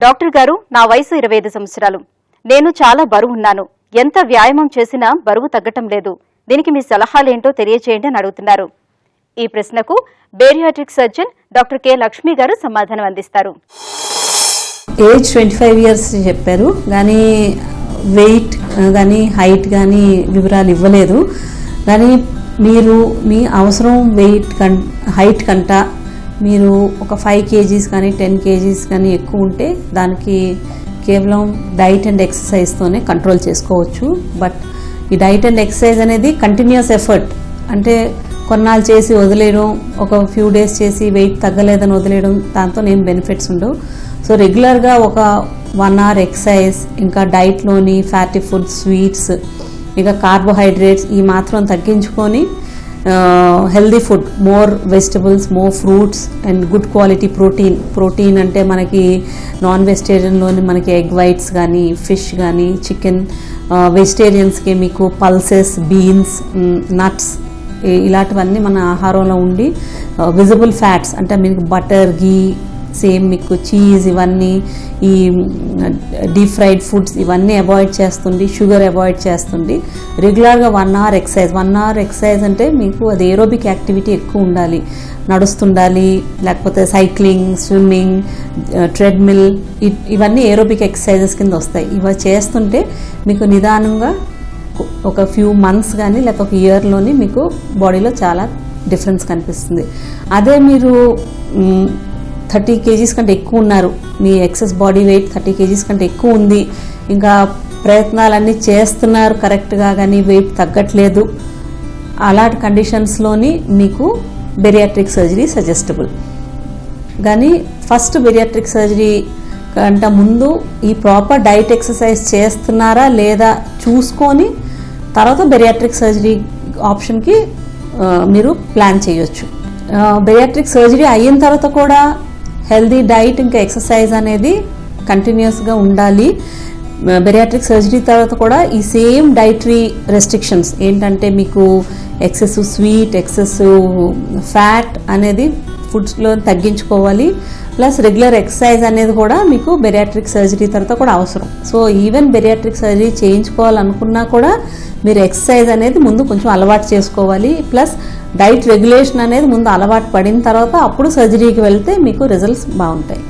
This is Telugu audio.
డాక్టర్ గారు, నా వయసు 25 సంవత్సరాలు. నేను చాలా బరువున్నాను. ఎంత వ్యాయామం చేసినా బరువు తగ్గటం లేదు. దీనికి మీ సలహాలేంటో తెలియజేయండి అని అడుగుతున్నారు. ఈ ప్రశ్నకు bariatric surgeon doctor K Lakshmi గారు సమాధానం అందిస్తారు. ఏజ్ 25 ఇయర్స్ చెప్పారు, కానీ వెయిట్ కానీ హైట్ కానీ వివరాలు ఇవ్వలేదు. కానీ మీరు మీ అవసరం వెయిట్ హైట్ కంట మీరు ఒక 5 kgs కానీ 10 kgs కానీ ఎక్కువ ఉంటే దానికి కేవలం డైట్ అండ్ ఎక్సర్సైజ్తోనే కంట్రోల్ చేసుకోవచ్చు. బట్ ఈ డైట్ అండ్ ఎక్సర్సైజ్ అనేది కంటిన్యూస్ ఎఫర్ట్, అంటే కొన్నాళ్ళు చేసి వదిలేయడం, ఒక ఫ్యూ డేస్ చేసి వెయిట్ తగ్గలేదని వదిలేయడం, దాంతో ఏం బెనిఫిట్స్ ఉండవు. సో రెగ్యులర్గా ఒక 1 hour ఎక్సర్సైజ్, ఇంకా డైట్లోని ఫ్యాటీ ఫుడ్, స్వీట్స్, ఇంకా కార్బోహైడ్రేట్స్ ఈ మాత్రం తగ్గించుకొని healthy food, more vegetables, more fruits and good quality protein అంటే మనకి నాన్ వెజిటేరియన్లోని మనకి ఎగ్ వైట్స్ కానీ, ఫిష్ కానీ, చికెన్, వెజిటేరియన్స్కి మీకు పల్సెస్, బీన్స్, నట్స్ ఇలాంటివన్నీ మన ఆహారంలో ఉండి, విజిబుల్ ఫ్యాట్స్ అంటే మీకు బటర్, గీ, సేమ్ మీకు చీజ్, ఇవన్నీ ఈ డీప్ ఫ్రైడ్ ఫుడ్స్ ఇవన్నీ అవాయిడ్ చేస్తుంది, షుగర్ అవాయిడ్ చేస్తుంది. రెగ్యులర్గా 1 hour ఎక్సర్సైజ్. 1 hour ఎక్సర్సైజ్ అంటే మీకు అది ఏరోబిక్ యాక్టివిటీ ఎక్కువ ఉండాలి, నడుస్తుండాలి, లేకపోతే సైక్లింగ్, స్విమ్మింగ్, ట్రెడ్మిల్, ఇవన్నీ ఏరోబిక్ ఎక్సర్సైజెస్ కింద వస్తాయి. ఇవి చేస్తుంటే మీకు నిదానంగా ఒక ఫ్యూ మంత్స్ కానీ లేకపోతే ఒక ఇయర్లోని మీకు బాడీలో చాలా డిఫరెన్స్ కనిపిస్తుంది. అదే మీరు 30 kgs కంటే ఎక్కువ ఉన్నారు, మీ ఎక్సెస్ బాడీ వెయిట్ 30 kgs కంటే ఎక్కువ ఉంది, ఇంకా ప్రయత్నాలన్నీ చేస్తున్నారు కరెక్ట్గా కానీ వెయిట్ తగ్గట్లేదు, అలాంటి కండిషన్స్లోని మీకు బెరియాట్రిక్ సర్జరీ సజెస్టబుల్. కానీ ఫస్ట్ బెరియాట్రిక్ సర్జరీ కంటే ముందు ఈ ప్రాపర్ డైట్ ఎక్సర్సైజ్ చేస్తున్నారా లేదా చూసుకొని తర్వాత బెరియాట్రిక్ సర్జరీ ఆప్షన్కి మీరు ప్లాన్ చేయొచ్చు. బెరియాట్రిక్ సర్జరీ అయిన తర్వాత కూడా హెల్దీ డైట్ ఇంకా ఎక్సర్సైజ్ అనేది కంటిన్యూస్గా ఉండాలి. బెరియాట్రిక్ సర్జరీ తర్వాత కూడా ఈ సేమ్ డైటరీ రెస్ట్రిక్షన్స్ ఏంటంటే మీకు ఎక్సెసివ్ స్వీట్, ఎక్సెసివ్ ఫ్యాట్ అనేది ఫుడ్స్లో తగ్గించుకోవాలి. ప్లస్ రెగ్యులర్ ఎక్సర్సైజ్ అనేది కూడా మీకు బెరియాట్రిక్ సర్జరీ తర్వాత కూడా అవసరం. సో ఈవెన్ బెరియాట్రిక్ సర్జరీ చేయించుకోవాలనుకున్నా కూడా మీరు ఎక్సర్సైజ్ అనేది ముందు కొంచెం అలవాటు చేసుకోవాలి. ప్లస్ డైట్ రెగ్యులేషన్ అనేది ముందు అలవాటు పడిన తర్వాత అప్పుడు సర్జరీకి వెళ్తే మీకు రిజల్ట్స్ బాగుంటాయి.